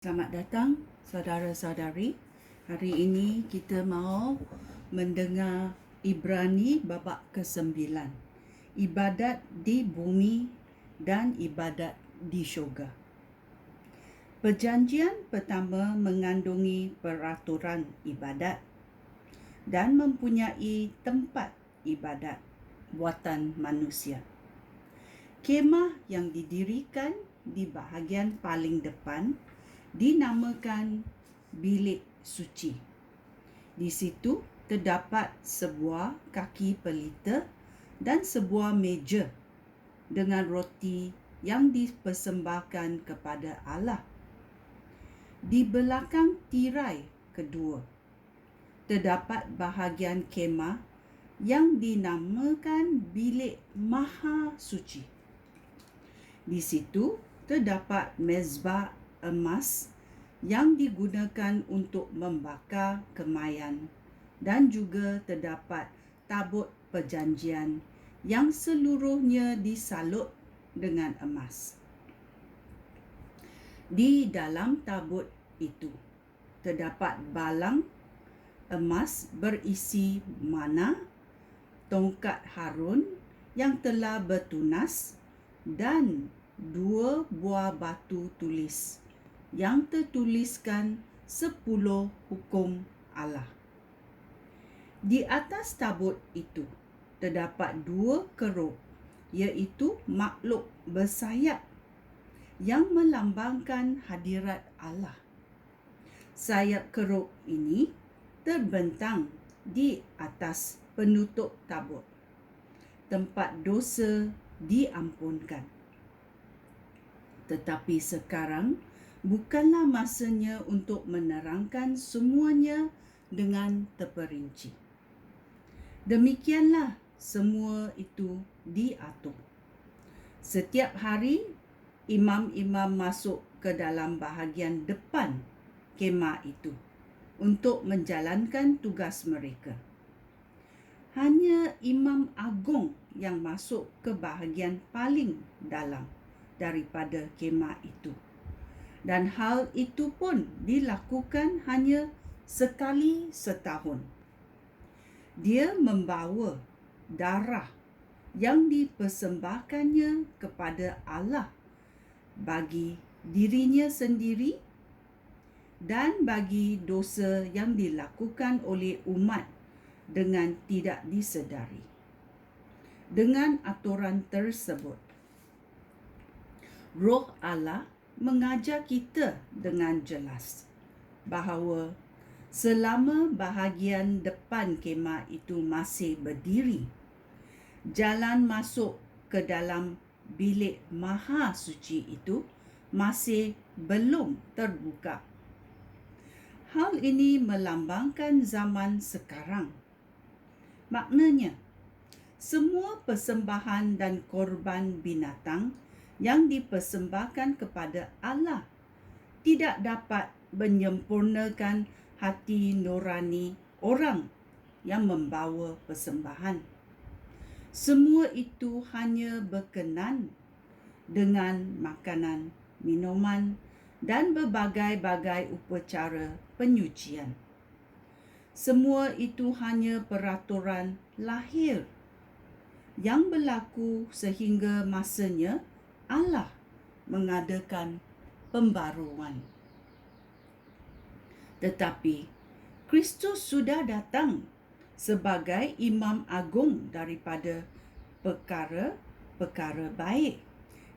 Selamat datang saudara-saudari. Hari ini kita mau mendengar Ibrani babak ke-9. Ibadat di bumi dan ibadat di syurga. Perjanjian pertama mengandungi peraturan ibadat dan mempunyai tempat ibadat buatan manusia. Kemah yang didirikan di bahagian paling depan dinamakan bilik suci. Di situ terdapat sebuah kaki pelita dan sebuah meja dengan roti yang dipersembahkan kepada Allah. Di belakang tirai kedua terdapat bahagian kemah yang dinamakan bilik maha suci. Di situ terdapat mezbah emas yang digunakan untuk membakar kemayan dan juga terdapat tabut perjanjian yang seluruhnya disalut dengan emas. Di dalam tabut itu terdapat balang emas berisi mana, tongkat Harun yang telah bertunas dan 2 buah batu tulis yang tertuliskan 10 hukum Allah. Di atas tabut itu terdapat 2 kerub, iaitu makhluk bersayap yang melambangkan hadirat Allah. Sayap kerub ini terbentang di atas penutup tabut. Tempat dosa diampunkan. Tetapi sekarang bukanlah masanya untuk menerangkan semuanya dengan terperinci. Demikianlah semua itu diatur. Setiap hari, imam-imam masuk ke dalam bahagian depan kemah itu untuk menjalankan tugas mereka. Hanya imam agung yang masuk ke bahagian paling dalam daripada kemah itu. Dan hal itu pun dilakukan hanya sekali setahun. Dia membawa darah yang dipersembahkannya kepada Allah bagi dirinya sendiri dan bagi dosa yang dilakukan oleh umat dengan tidak disedari. Dengan aturan tersebut, Roh Allah mengajar kita dengan jelas bahawa selama bahagian depan kemah itu masih berdiri, jalan masuk ke dalam bilik maha suci itu masih belum terbuka. Hal ini melambangkan zaman sekarang. Maknanya, semua persembahan dan korban binatang yang dipersembahkan kepada Allah tidak dapat menyempurnakan hati nurani orang yang membawa persembahan. Semua itu hanya berkenan dengan makanan, minuman dan berbagai-bagai upacara penyucian. Semua itu hanya peraturan lahir yang berlaku sehingga masanya Allah mengadakan pembaruan. Tetapi Kristus sudah datang sebagai imam agung daripada perkara-perkara baik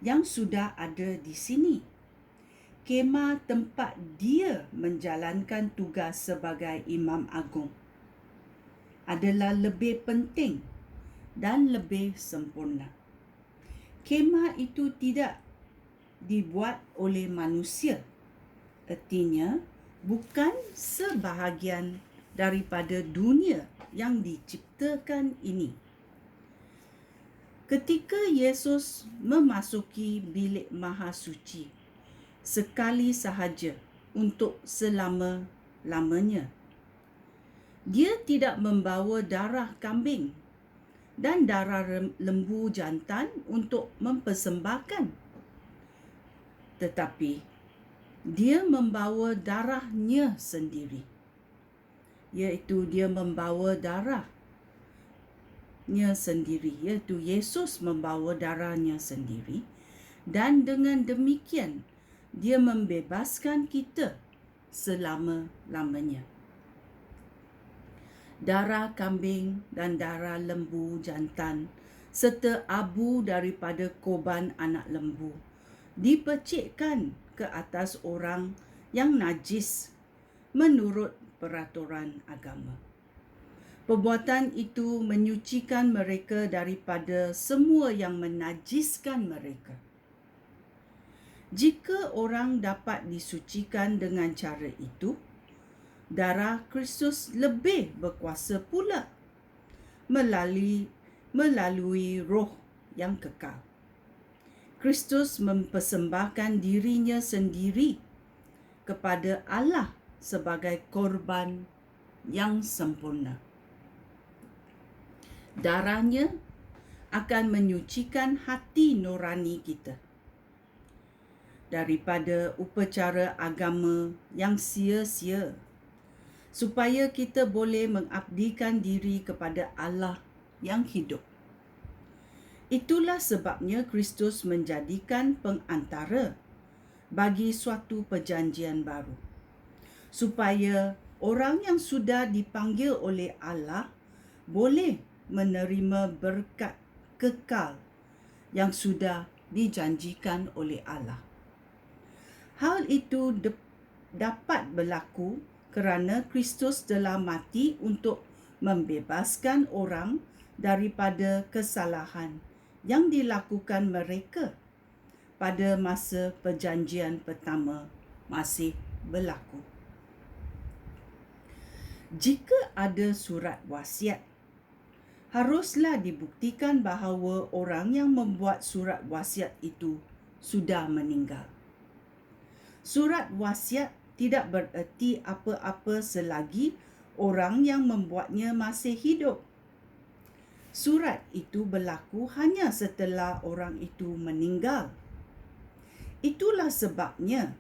yang sudah ada di sini. Kemah tempat dia menjalankan tugas sebagai imam agung adalah lebih penting dan lebih sempurna. Kemah itu tidak dibuat oleh manusia. Artinya, bukan sebahagian daripada dunia yang diciptakan ini. Ketika Yesus memasuki bilik maha suci sekali sahaja untuk selama-lamanya, dia tidak membawa darah kambing dan darah lembu jantan untuk mempersembahkan. Tetapi Dia membawa darahnya sendiri, iaitu dia membawa darahnya sendiri, iaitu Yesus membawa darahnya sendiri, dan dengan demikian dia membebaskan kita selama-lamanya. Darah kambing dan darah lembu jantan serta abu daripada korban anak lembu dipercikkan ke atas orang yang najis menurut peraturan agama. Perbuatan itu menyucikan mereka daripada semua yang menajiskan mereka. Jika orang dapat disucikan dengan cara itu, darah Kristus lebih berkuasa pula melalui roh yang kekal. Kristus mempersembahkan dirinya sendiri kepada Allah sebagai korban yang sempurna. Darahnya akan menyucikan hati nurani kita daripada upacara agama yang sia-sia, supaya kita boleh mengabdikan diri kepada Allah yang hidup. Itulah sebabnya Kristus menjadikan pengantara bagi suatu perjanjian baru, supaya orang yang sudah dipanggil oleh Allah boleh menerima berkat kekal yang sudah dijanjikan oleh Allah. Hal itu dapat berlaku kerana Kristus telah mati untuk membebaskan orang daripada kesalahan yang dilakukan mereka pada masa perjanjian pertama masih berlaku. Jika ada surat wasiat, haruslah dibuktikan bahawa orang yang membuat surat wasiat itu sudah meninggal. Surat wasiat tidak bererti apa-apa selagi orang yang membuatnya masih hidup. Surat itu berlaku hanya setelah orang itu meninggal. Itulah sebabnya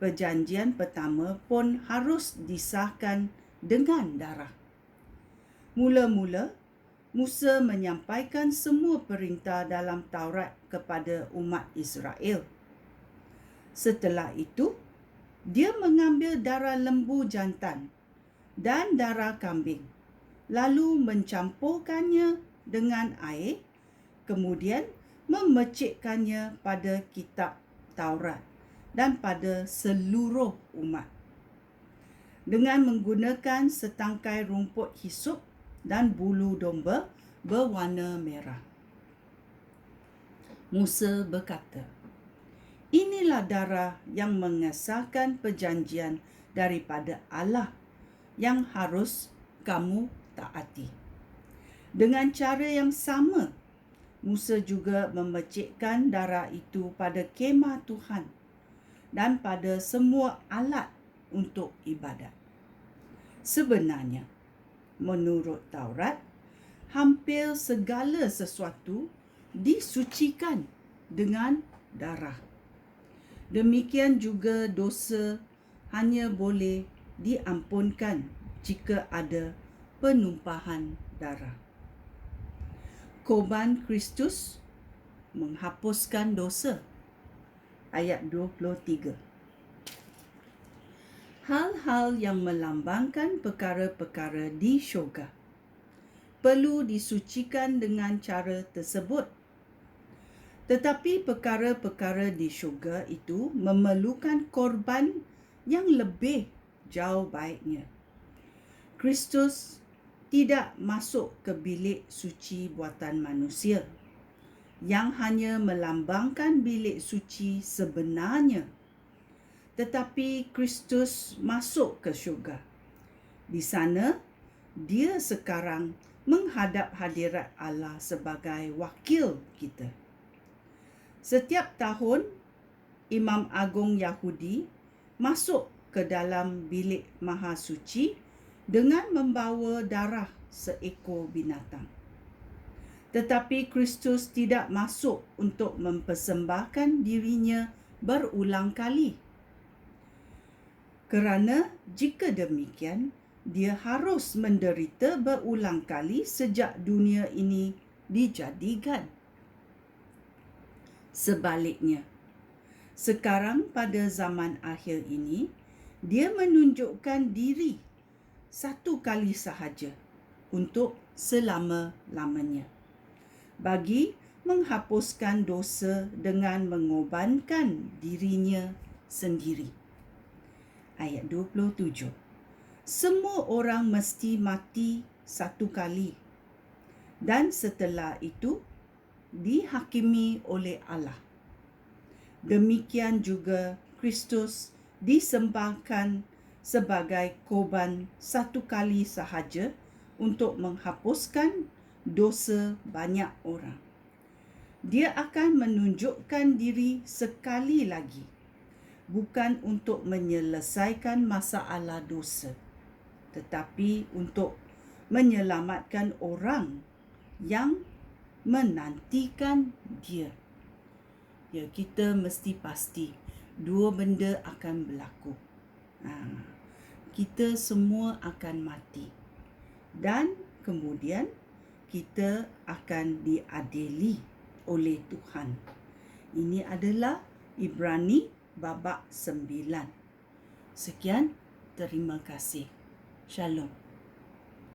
perjanjian pertama pun harus disahkan dengan darah. Mula-mula, Musa menyampaikan semua perintah dalam Taurat kepada umat Israel. Setelah itu, dia mengambil darah lembu jantan dan darah kambing, lalu mencampurkannya dengan air, kemudian memercikkannya pada kitab Taurat dan pada seluruh umat dengan menggunakan setangkai rumput hisop dan bulu domba berwarna merah. Musa berkata, "Inilah darah yang mengesahkan perjanjian daripada Allah yang harus kamu taati." Dengan cara yang sama, Musa juga memercikkan darah itu pada kemah Tuhan dan pada semua alat untuk ibadat. Sebenarnya, menurut Taurat, hampir segala sesuatu disucikan dengan darah. Demikian juga dosa hanya boleh diampunkan jika ada penumpahan darah. Korban Kristus menghapuskan dosa. Ayat 23. Hal-hal yang melambangkan perkara-perkara di syurga perlu disucikan dengan cara tersebut. Tetapi perkara-perkara di syurga itu memerlukan korban yang lebih jauh baiknya. Kristus tidak masuk ke bilik suci buatan manusia yang hanya melambangkan bilik suci sebenarnya. Tetapi Kristus masuk ke syurga. Di sana, dia sekarang menghadap hadirat Allah sebagai wakil kita. Setiap tahun, Imam Agung Yahudi masuk ke dalam bilik Maha Suci dengan membawa darah seekor binatang. Tetapi Kristus tidak masuk untuk mempersembahkan dirinya berulang kali. Kerana jika demikian, dia harus menderita berulang kali sejak dunia ini dijadikan. Sebaliknya, sekarang pada zaman akhir ini, dia menunjukkan diri satu kali sahaja untuk selama-lamanya, bagi menghapuskan dosa dengan mengorbankan dirinya sendiri. Ayat 27. Semua orang mesti mati satu kali, dan setelah itu dihakimi oleh Allah. Demikian juga Kristus disembahkan sebagai korban satu kali sahaja untuk menghapuskan dosa banyak orang. Dia akan menunjukkan diri sekali lagi, bukan untuk menyelesaikan masalah dosa, tetapi untuk menyelamatkan orang yang menantikan dia. Ya, kita mesti pasti dua benda akan berlaku. Kita semua akan mati, dan kemudian kita akan diadili oleh Tuhan. Ini adalah Ibrani babak 9. Sekian, terima kasih. Shalom.